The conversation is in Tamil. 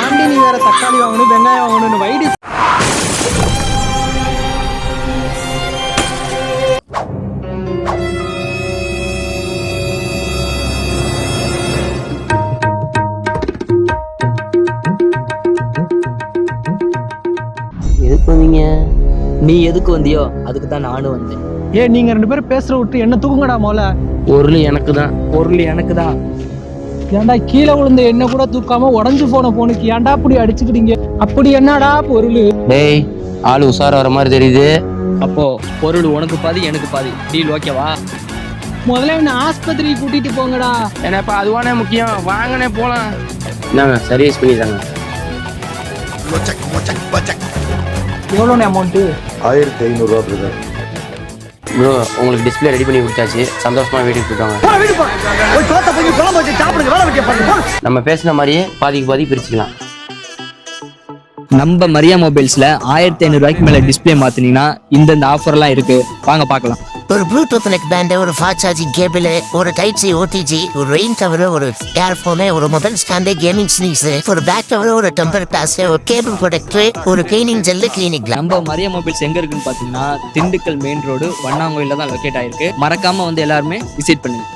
ஏன்டி நீ வேற தக்காளி வாங்கணும் வெங்காயம் வாங்கணும்னு வைடி. எதுக்கு வந்தீங்க? நீ எதுக்கு வந்தியோ அதுக்கு தான் நானும் வந்தேன். நீங்க 2 பேரும் பேசுற விட்டு என்ன தூக்குங்கடா மோல. பொருள் எனக்கு தான், பொருள் எனக்கு தான். ஏன்டா கீழே விழுந்த என்ன கூட தூக்காம உடஞ்சு போன போனுக்கு ஏன்டா அப்படி அடிச்சுக்கிட்டீங்க? அப்படி என்னடா பொருள்? டேய், ஆளு உசார வர மாதிரி தெரியுது. அப்போ பொருள் உனக்கு பாதி எனக்கு பாதி, டீல் ஓகேவா? முதல்ல என்ன ஆஸ்பத்திரிக்கு கூட்டிட்டு போங்கடா. என்னப்பா அதுவானே முக்கியம், வாங்கனே போலாம். என்னங்க சர்வீஸ் பண்ணிட்டாங்க. எவ்வளோண்ணே அமௌண்ட்டு? 1500 ரூபா பிரதர். ப்ரோ உங்களுக்கு டிஸ்பிளே ரெடி பண்ணி கொடுத்தாச்சு, சந்தோஷமா வீட்டுக்கு போயிட்டாங்க. நம்ம பேசின மாதிரியே பாதிக்கு பாதி பிரிச்சுக்கலாம். நம்ம மரியா மொபைல்ஸ்ல 1500 ரூபாய்க்கு மேல டிஸ்பிளே மாத்தினீங்கன்னா இந்த ஆஃபர்லாம் இருக்கு, வாங்க பார்க்கலாம். ஒரு ப்ளூடூத் நெக் பேண்டு, ஒரு ஃபாஸ்ட் சார்ஜிங் கேபிள், ஒரு டைப் சி ஓடிஜி, ஒரு ரெயின் கவர், ஒரு ஏர்ஃபோனு, ஒரு மொபைல் ஸ்டாண்டு, கேமிங் ஸ்னீக்ஸ், ஒரு பேக் கவர், ஒரு டெம்பர் கிளாஸ், ஒரு கேபிள் ப்ரொடக்டர், ஒரு கிளீனிங் ஜெல்லு, கிளீனிங். நம்ம மரியா மொபைல்ஸ் எங்க இருக்குன்னு பாத்தீங்கன்னா திண்டுக்கல் மெயின் ரோடு வண்ணாங்கோயில தான் லொக்கேட் ஆயிருக்கு. மறக்காம வந்து எல்லாருமே விசிட் பண்ணுங்க.